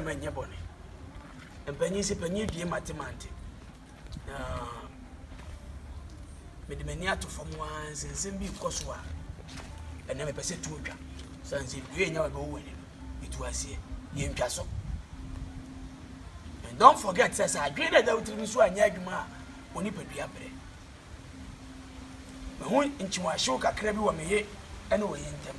manya bone empanyi se panyi due matemante mede mani ato fam wan sensem bi koso a ena me pese tu otwa sanse due nya wa be wo ni itu ase ye ntwa so. And don't forget says I agree that we so anya adwuma oni padua bre me ho nchiwa hyew kakra bi wo meye ene wo yentem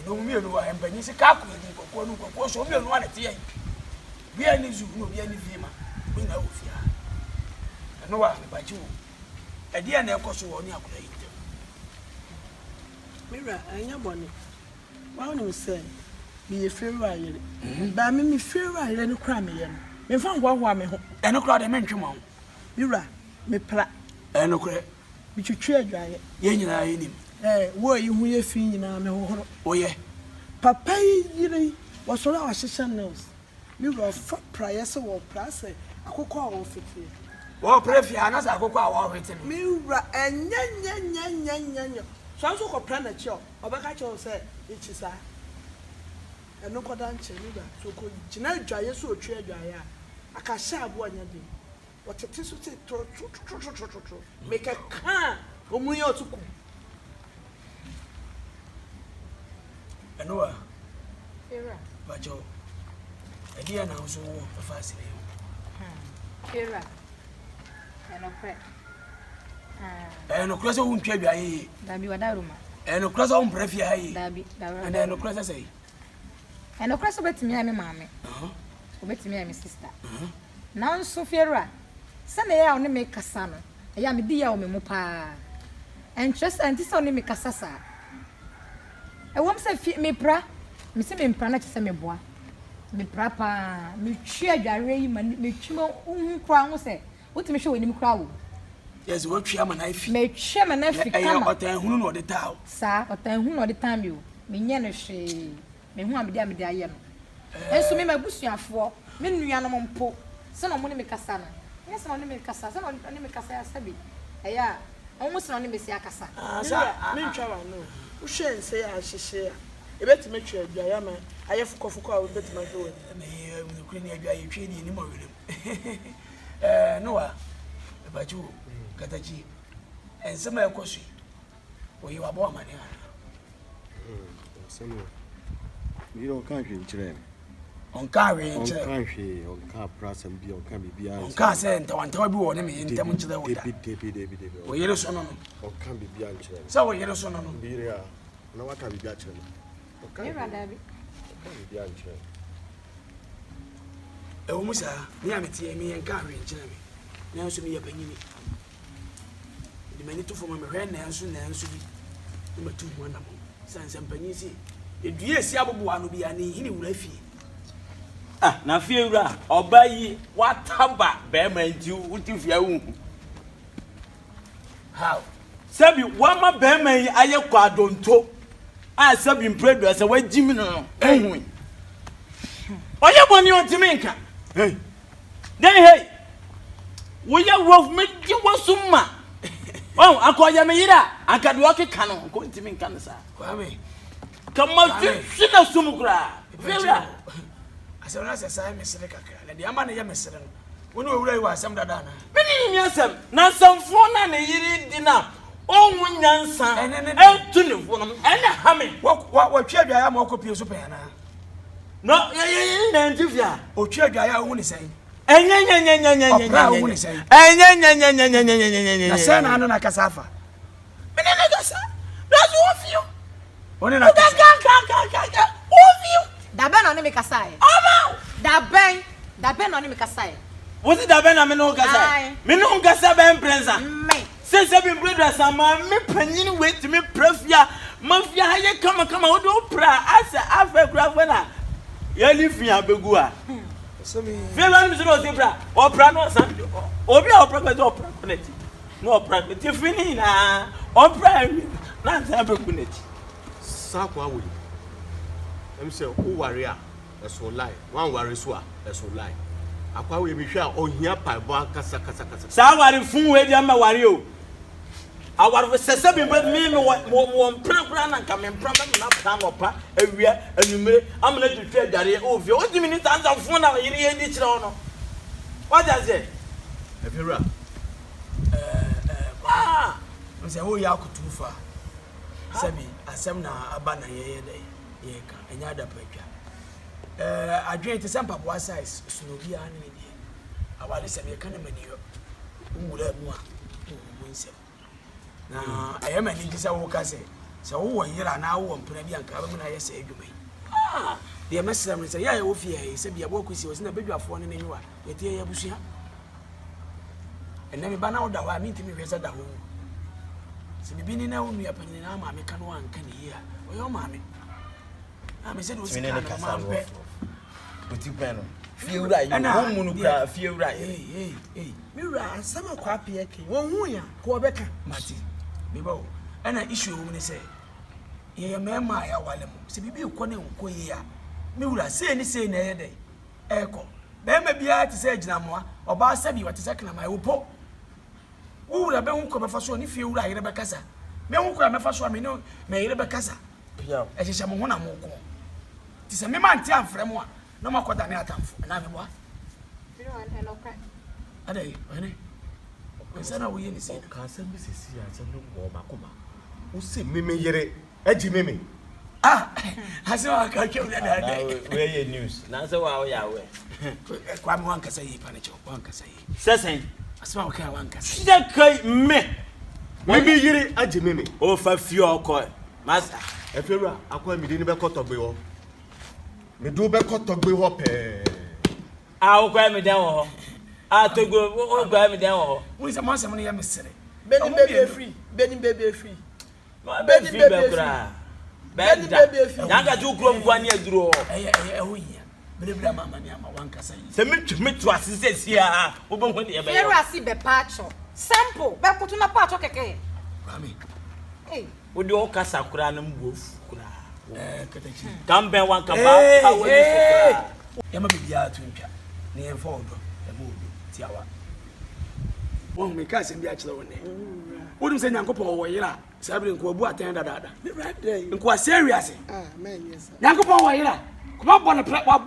no mi enu wa empanyi se ka ko ni kokko nu kokko so mi enu wa na te yan bi ani zu no bi ani fi ma bi na wo fia eno wa me bachi wo edi ana ekoso wo ni akura yentem mira anya boni wa no say bi ye feru ayere ba me feru ayere ni kra me ye no me fa ngwa me ho eno kra de me ntwema ho mira me pra eno kra bi twetwe adwaye ye nyina ye nim wo yi hu ye fi nyina me hohoro oye papa yiri wo so la wa hyehyɛ nails mira fa prayer se wo prase akokɔ a wo fiti wo prefi anasa akokɔ a wo hwete no mira enya so so ko pra na chi obeka chi o se ichisa eno koda nche mira so ko gina adwaye so otwe adwaye a akahye abo anya de wotete so te tro make a can omuye otuku eno wa era bajo edi ana so wo fa asire era eno pre eno kura so wo ntwa adwaye dabi wadaruma eno kura so wo prefi ayi dabi eno kura so sei eno kura so betimi ya me maame obetimi ya me sister na nso fiera se na ya oni me kasa no ya me di ya o me mu pa interest anti se oni me kasa sa e wom se me pra me se me mpra na chese me boa me pra pa me twi adware yi me twi mo kra ho se wotimi hwe woni me kra wo yes wo twi ama na ifi me twi ama na ifi kama otan hunu no de taw sa otan hunu no de tam yo me nya no hwe me hu amede amede aye no enso me mabusuafo me nua no mpo se no mo ne me kasa no yes no ne me kasa se no ne me kasa ya sabi eya onwo se no ne me si akasa sa me ntwa wa no wo hwe nse ya hyehye a ebetime twa adwaye ma ayefo kofoko a wo betime hwe me kuri ni adwaye twi ni mo welem no wa baju katachi ensema yakosu oyi wabo amane sema miro kan hwe nkyere onka hwe nkyere onka hwe onka prasam bi onka bibia onka se ntawantawa bi wo ne me ntem nkyere wo da debi oyere so no onka bibia nkyere sa oyere so no bire a na waka bibia kyere onka era dabi bibia nkyere ewo musa ni amete me yenka hwe nkyere me na nso me yapanyini di mani to foma me hwe na nso bi ni matu ho na mo sanse mpanyi si edue si abobo ano bi ani hini wura fie na fie wura oba yi wataba Berma nti uti fie wu how sabi wama Berma yi aye kwadonto a sabi mpredo ase wagimi no ehun oye boni otimi nka hey hey woye rof me di wasuma oh akoya me yira akade wakeka no ko ntimi nka no sa kwame kama sina sumukura vera asem na sai mesere kakra na de ama na ye mesere no woni owura yi wa asem dada na meni ni asem na samfo na ne yiri dina onwu nyansa etu ne fo no ene hame wa twa adwaya ma okopie so pe na no ye na ntifia o twa adwaya wo ni sai enya na sai na anu na kasafa meni na kasa that's what you oni na kasa ovio dabe no ne me kasa e ama dabe no ne me kasa e wosi dabe na me no kasa me no kasa be prensa me sense be brother sama me panyin wait me prefia mafia haye kama wo do pra asa afa kura na ye li fia begu a so me fela mi so no zebra opra no san obi a opra ko opra connect no opra ti fini na opra na san be connect sa kwa we em say o ware a eso lie wan ware so a eso lie akwa we mi hwe a ohia paibo kasa sa ware fun we di ama ware o Our Sessabi, but me, one plan and come and promise not time or pa, a year, and you may, I'm going to trade that. Oh, if you want me to answer phone out, you need it. What does it? If you're right. I say, oh, you could too far. Sabi, Asemna, Abana, ye, and yada picture. I drink to some papa size, Snobia and India. I want to say, you can't many who would have one. Now, I am an Indisa Wokase, so over here and now on Premier and Carbon, I say, you may. Ah, the messenger say, yeah, Ophi, he said, be a walk with you was in a baby of one in you are, yet here, Busia. And then ban out that I mean to me, as at the home. So, be beginning now, we are putting in our mammy can one can hear, or your mammy. I said, was in a man, but you pen. Feel right, and I feel right. Hey, Mira, some of Quapia came. One year, Quebec, Matty. Bibo, and I issue when they say, ye, man, my awalem, so be calling Quia. Mura, say any say in a day. Echo. Berma Bediide to say Jamma, or Barsabi, what is second of my upo. Who would have been come for so if you like Rebecca? Me who come for so I know, may Rebecca. As is a mona moko. Tis a man town from one. No more than a time for another one. You don't want no crack. Are they? When son of we in the same Can't send Mrs. Sian or Macuma. Who say Mimi Yere, Edgy Mimi? Ah, I saw a calculation that day. Where your news? Now, so how are we? Quam one can say, Panicho, one can say. Sessing. A small car one can say. That me. Maybe Yere, Edgy Mimi. Oh, for few call. Master. If you're right, I call me the cut of Bill. Me do be cut of Bill. I'll grab me down. I'll go grab me down. Who is a monster money? I'm missing. Benny baby free, Benny baby free. Benny baby free. Benny baby free. Nanga do grow 1 year draw. Believe mamma, one can say. Send me to assist here. Open when you see the patch. Sample, back put on a patch. Okay. Hey, would you cast a cranum wolf? Come back one come back. Berma Bediide to him, near Ford, the movie, Tiawa. One may cast him the actual name. Wouldn't say Yanko or Yera, Sabin Kobu attended that. Right there. And quite serious. Ah, man, yes. Yanko Yera. Come up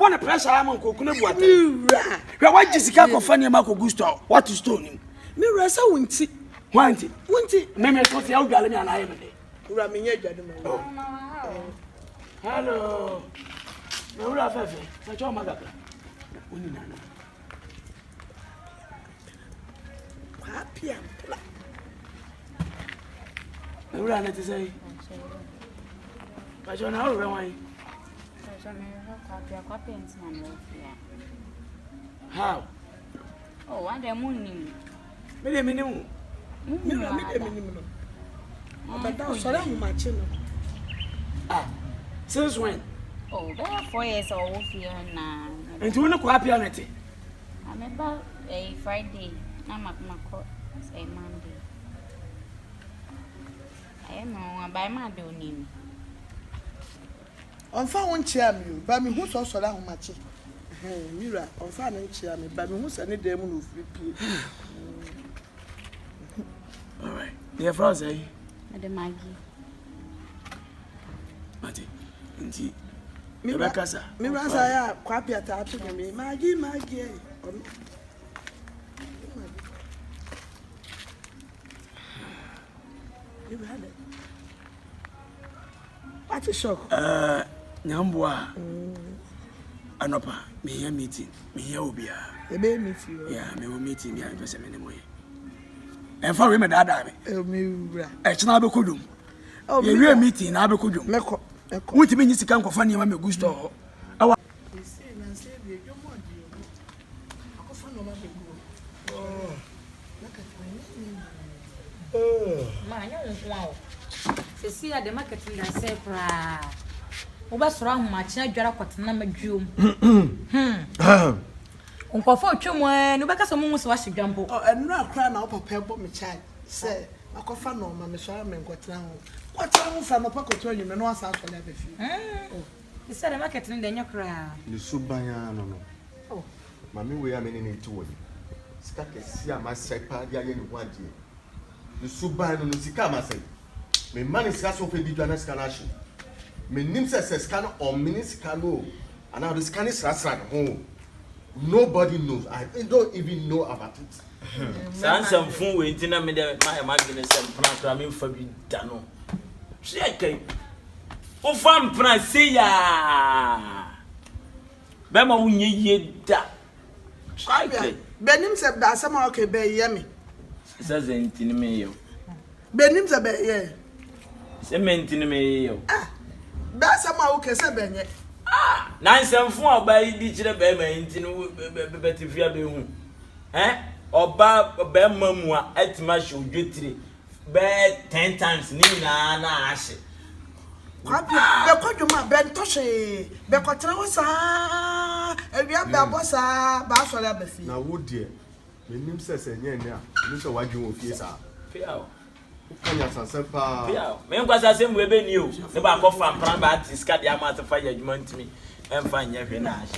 on a pressure. I'm on Coconut. What Jessica for funny Marco Gusto? What to stone him? Mira, so won't it? Maybe it's what the old gallery and I am. Hello. No, Rafa, such a mother. Happy and black. No, Rana to say. But you're not away. How? Oh, I don't moon. Minimum. But now, so I'm matching. Ah, since when? Oh, there are 4 years old here now. And to look happy on it. I'm about a Friday. I'm at my court. Say Monday. I am by my doing. On phone chair me, but me who's also that much. Mira, on phone chair me, but me who's any demon of repeat. All right. Dear Frost, eh? Madam Maggie. Mati, indeed. Mira, Mira, I quite attached to me. Maggie. You had it. What a shock. Nyambwa. Anopa, me here meeting. Me here obia. The baby meet you. Yeah, me will meet him here in person anymore. And for women that me. Oh, Mira. It's not a good. Oh, we are meeting now because you. What you mean you can't go find your mammy gusto? Wow. See at the market in the Sepra. Over strong much, I got a cotton number June. Uncle for Chumway, no back some was washing jumbo. Oh, and now crying out of pebble, my child. Say, I could find no mamma, Sharman got now. What's wrong from a pocket to you? No one's out for everything. You said a market in the crowd. The Subaya, no. Oh, Mammy, we are meaning into it. Stack a sea, my second, 1 year. the suban no sika ma say me man is gas open di dwana scanner shi me nim say scanner or miniscan no and now the scanner is ho nobody knows. I don't even know about it. Some phone waiting na me there my imagine some plan me for bi da no see okay o fam plan say ya be ma unye ye da benim se da sama okay be ye me se zentini me yo benim se be ye se mentini me yo be sama okay se be nye na nsem fun oba yi di kire be ma ntini betifia be hu oba be mamu a etima hwe odwetire be 10 times ni na ahye kwabia be kodwuma be ntoshe be kotra wo sa ewia be abosa ba sori abasi na wo de me nim se nye ne a nim se wadwun ofie sa pia kanya sansepa pia me nkwasa sem we be ni o ne ba ko fa mpran ba tiska dia ma fa ya adwuma ntimi emfa nya hwe na ahye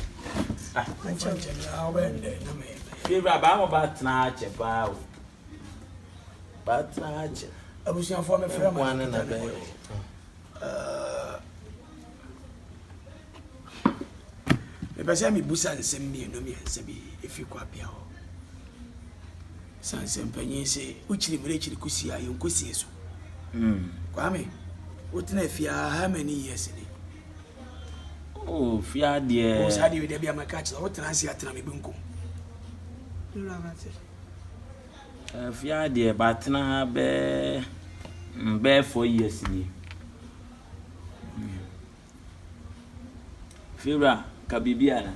Anche na wende na me. Fira ba mo ba tna ache ba o. Ba tna ache. Abusian fo me frɛ ma na be. Me pese mi busa nsɛm mi no mi nsɛ bi efi kwa bia ho. Sansɛm panyin se uchiri mire chiri kusi ayo kusi eso. Kwa me wotena afia how many years ni? Oh, fia de. O sa de we de bia maka chi wotena asi atena me benkum. Fia de ba tna be 4 years ni. Fira ka bibia na.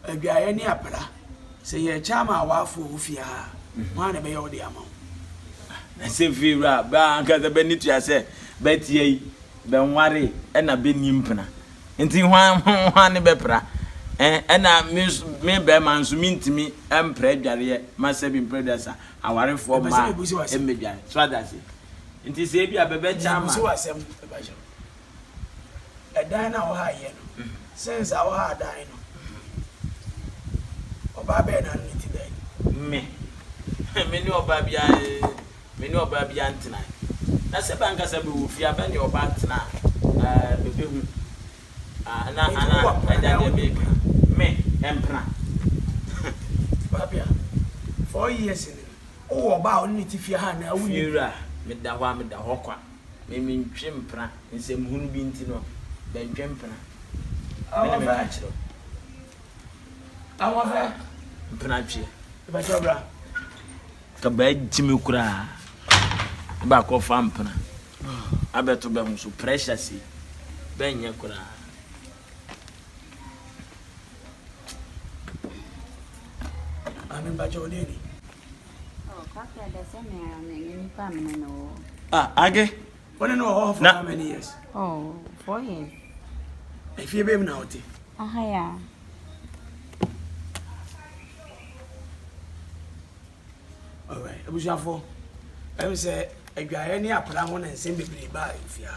Adwaye ni apra. Se ye chama wafo ofia. Ma na be ye ode ama. Na se fira ba anka da be ni tua se betie be nware e na be nimpna. Nti hwan ne be pra. Na me be man so mintimi empra adware ma se bi mpredasa awarefo ma emmedware. So that say. Nti se bia be chama. So asem e ba je. Edan na wo ha ye no. Since I was dying, Obabe na niti den. Me ni Obabia tonight. Na se banka se be wofia be ni Oba tena bebe hu. Ana eda be me empra. Babia 4 years in. Oh Oba on niti fia ha na wuni. Fira me da ho kwa. Me ntwempra nsem hunu bi nti no. Be ntwempra. Awa fa mpna twie ba chobra ka ba jimi kura ba ko fa mpna abeto be muso pressure si be nya kura amen ba jodeni Kaka da sema ni pa mno. Age one no for how many years? 4 years. If you baby now oti. Ya. All right. Abusiafo. I say adwaye ni apra ho na nsem bebre ba ifia.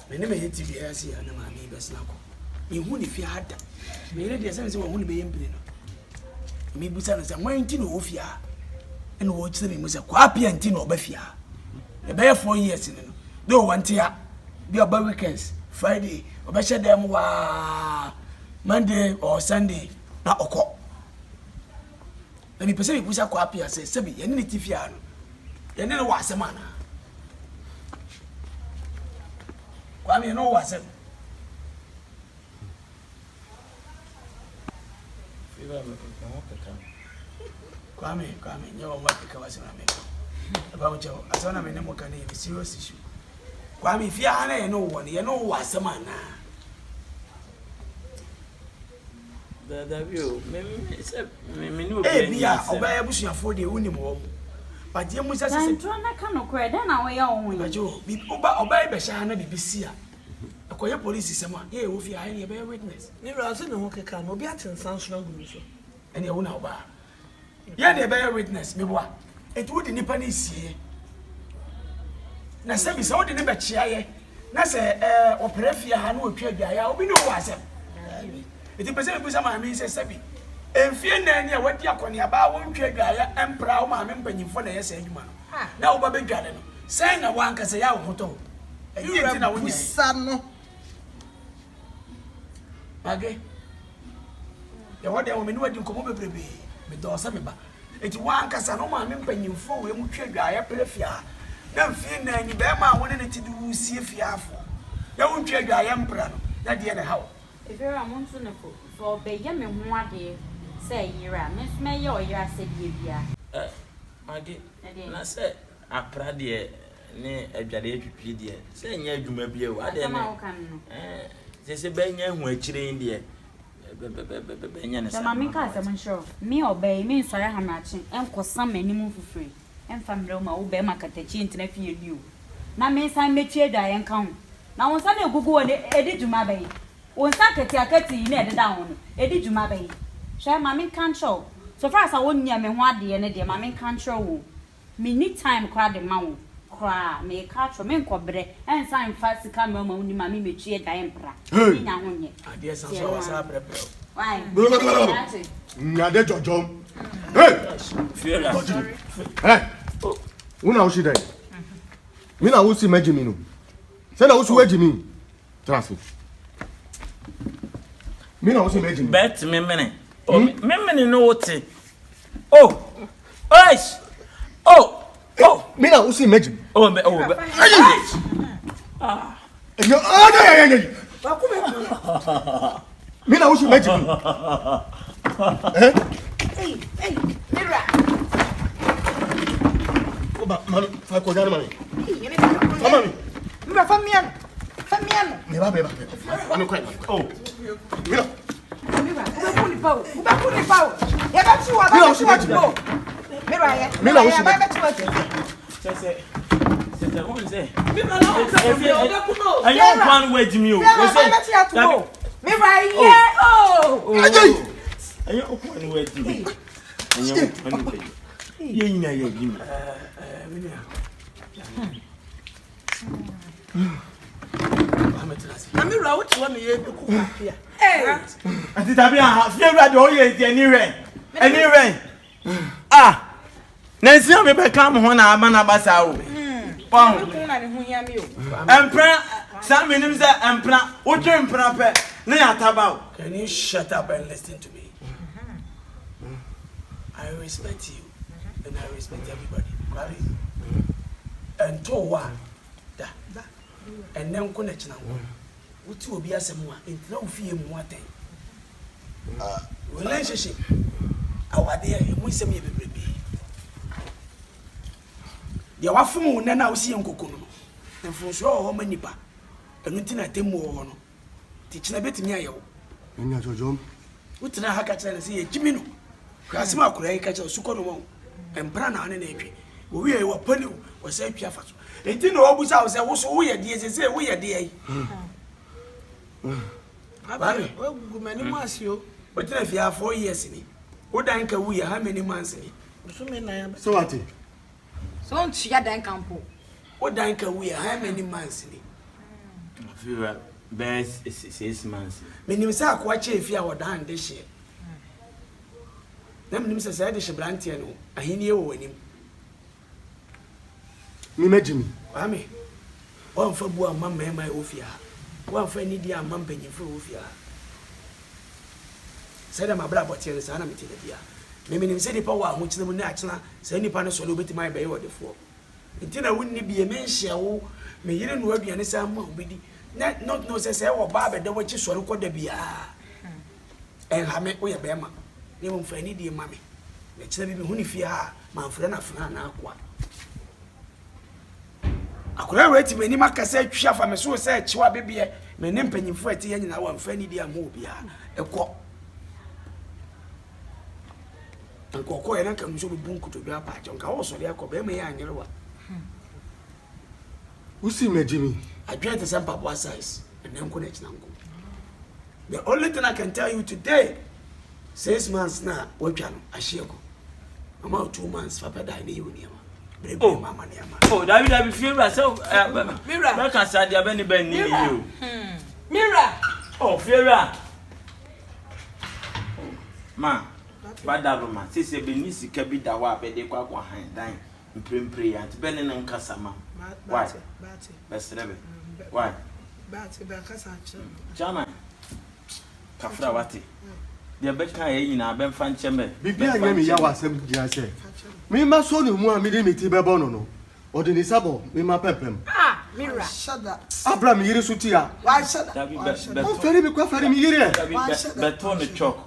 Me ne me hiti bi asi na ma mi besna ko. Me hu ni fia ada. Me re de say wo hu ni be yempire no. Me busa no say wanti no ofia. Ene wo kire me say kwa apia nti no obafia. E be 4 years ni no. Do wanti ya. Bi oba weekends. Friday, obesha dem wa Monday or Sunday na oko. Na mi pese mi busa kwa apia se sebi ye ni tifia no. Ye ni wa asema na. Kwa mi no wa asem. Fira me ko kaka. Kwa mi nyawa wa pika wa sema me. Aba mo chawo asona me ne mo kan ye serious issue. Kwa mi fia na ye no won ye no wa asema na. Da bio me ni Bia oba busuafo de woni mo. But ye musa se Ntro na ka no kure da na wo ya wo hu. Bajo bi oba be sha na bibisi a. Akoye police sema ye wo fia ye be witness. ni razi ne ho keka no obi atensan so agu so Ene wo na oba. Ye de be witness me boa. Etu wo de nipa na sie. Na se bi se wo de ne be chia ye. Na se opere fia ha na otwa adwa ya obi ne wo asem. Eti pese me busa ma mi se sebi. Enfie na anya wadi akoni aba wo ntwe dwaye empra wo ma me mpanyimfo na yesa adwuma no na wo ba bedwade no sen na wanka se ya wo hoto eyi enti na wo nya sano age ya wode wo me ni wadi nkomo bebrebe me do sa me ba enti wanka sa no ma me mpanyimfo we mu twe dwaye prefia na mfie na anyi be ma wo ne ti du sie fiafo ya wo ntwe dwaye empra no na de na hawo Evera monso ne for be ye me ho ade say yira me me ye o yira se die bia age na se apra de ne adwade atwitwi de se nya adwuma bia wo ade ne se be nya hu akire de be nya ne sa ma me ka se mo sure me obey me nsore hamachi enkosam animu fufure enfamre ma wo be makatachi ntina fie liu na me san metie da yen kan na won san egugu wo edi dwuma be won san akati na ededa ho no edi dwuma be hwe ma me kan show so far as I won nya me ho ade ne de ma me kan show wo me need time kwa de ma wo kwa me ka tro me nkobre ensan fa sika me ma woni ma me metie da yen pra ni nya ho nye ade san so wa sa prepare why Nyade jojom. Hey! Fiera. Hey! Una ushi dai. Mi na usi meji mi no. Se na usi weji mi. Trust. Mi na usi meji mi. Bet me mene. Oh, me mene no wote. Oh. Oish. Oh. Oh, Mi na usi meji mi. oh, be oh. Ah. Yo, yeah. Mi na usi meji mi. Hey, Mira. Oba, mami, fa ko jana mami. Mami. Mira, famiano. Me ba. Mami ko. Oh. Mira. Mira, ubakuni pao. Ya bati wa ba. Mira ya. Mira usi. Ba bati wa. C'est bon, c'est. Mira na ukakuno. Ayo plan weji mi o. We say. Mira ya. Oh. Ajay. Ayo plan weji mi. Ayo plan weji. Ye nya ye ji mi. Mira, what you want me to cook here? Ati tabi aha, fiera de oye ti eni ren. Ah. Nansi o me be kam ho na ama na basa o. Pon. Empra, some menim say empra, o twe empra pe, na ya taba o. Can you shut up and listen to me? I respect you and I respect everybody. Right? And to wa da. And then ko na china wo. Uti obi asemu a entina ofie mu aten. Relationship. Awade e mu isem ye bebrebe. Dia wafumu na na osi enkokono no. Enfonso ho manipa. Enu ntina temu ho no. Ti china betimi ayewo. Enya jojom. Utina haka chana se ye jimino. Kwasema akura yi kacha osuko no mo. Empra na ane na etwe. Wo wie wo pani wo se atwa fa so. Enti na obusa wo se wo so wo ye de se wo ye de yi. Abi, we gumani masio. Utina fia 4 years ni. Odan ka wo ye how many months ni? So me na ya. So what? So on tia dan campo. Odan ka wo ye how many months ni? Fiera best 6 months. Menim sa akwa che fia wodan de hye. Na menim sa de hye brantie no. Ahini e wo wanim. Mi meji mi. Ame. Wan fa bu amma mai ofia. Wan fa ni dia amma mpanyimfo ofia. Sai da mabra botie no sa na mete da dia. Me menim se dipa wa ho kyena mu na akyena sa nipa no so le obeti mai bai wodefo. Nti na wonni bie me nhye wo me yire no aduane sa ma obedi. Na not no se wo ba be da wo chi sori koda bia. Ha me wo ye Berma. Ne mo mfa ni die ma me. Na kyena bi me huni fie ha ma mfra na fra na akwa. Akura reti me ni makasa atwa fa me so se chiwa bebie me ne mpanyimfo ati ye nyina wa mfa ni die ama obia. Ekọ. Nkoko yana kan so bu nkuto bi apa ajo nka wo so le akọ be me ya anyerewa. Usi meji mi. Adwete some papa size and then ko na china nko. The only thing I can tell you today 6 months na watwa no ahieko. About 2 months papa die na yoni ma. Brebe mama na ma. Oh, David Fiera so Mira. Ba ka sa dia ben ni you. Mira. Oh, Fiera. Ma. Bada Roma, Sissy Benisi Kabida wa bede kwa kwa hand mpre and Benin and Casama. Why? Best never. Why? Jama Kafrawati. The Becca in our Ben Fanchembe. Bibia Yami Yawasem, Yase. Me ma so no mu a me de meti be bono no. Ode ni sabo me ma pepem. Ah, Mira. Shut up. Abraham yiri sutia. Why shut up? O feri mi kwa feri mi yiri. Beton the chalk.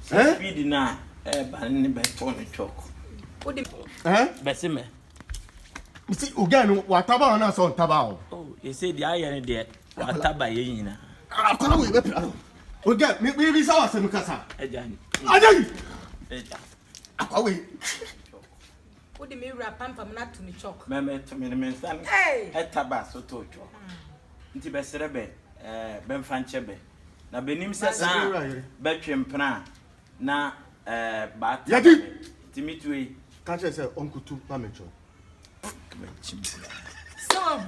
Speed na ban beton the chalk. Besime. Misi oganu wataba na so ntaba o. Oh, you say the iron there. Wataba yina. Akola we be pra. Oga me bi sa wasem kasa. Ejani. Ajani. Eja. Akwa we. Odi me wura pampam na to ni chok. Me to me san. Etaba so to chok. Nti besere be benfa nchebe. Na benim se san betwempna na ba. Yadi. Timitwe. Ka che se onkutu pa mecho. Son.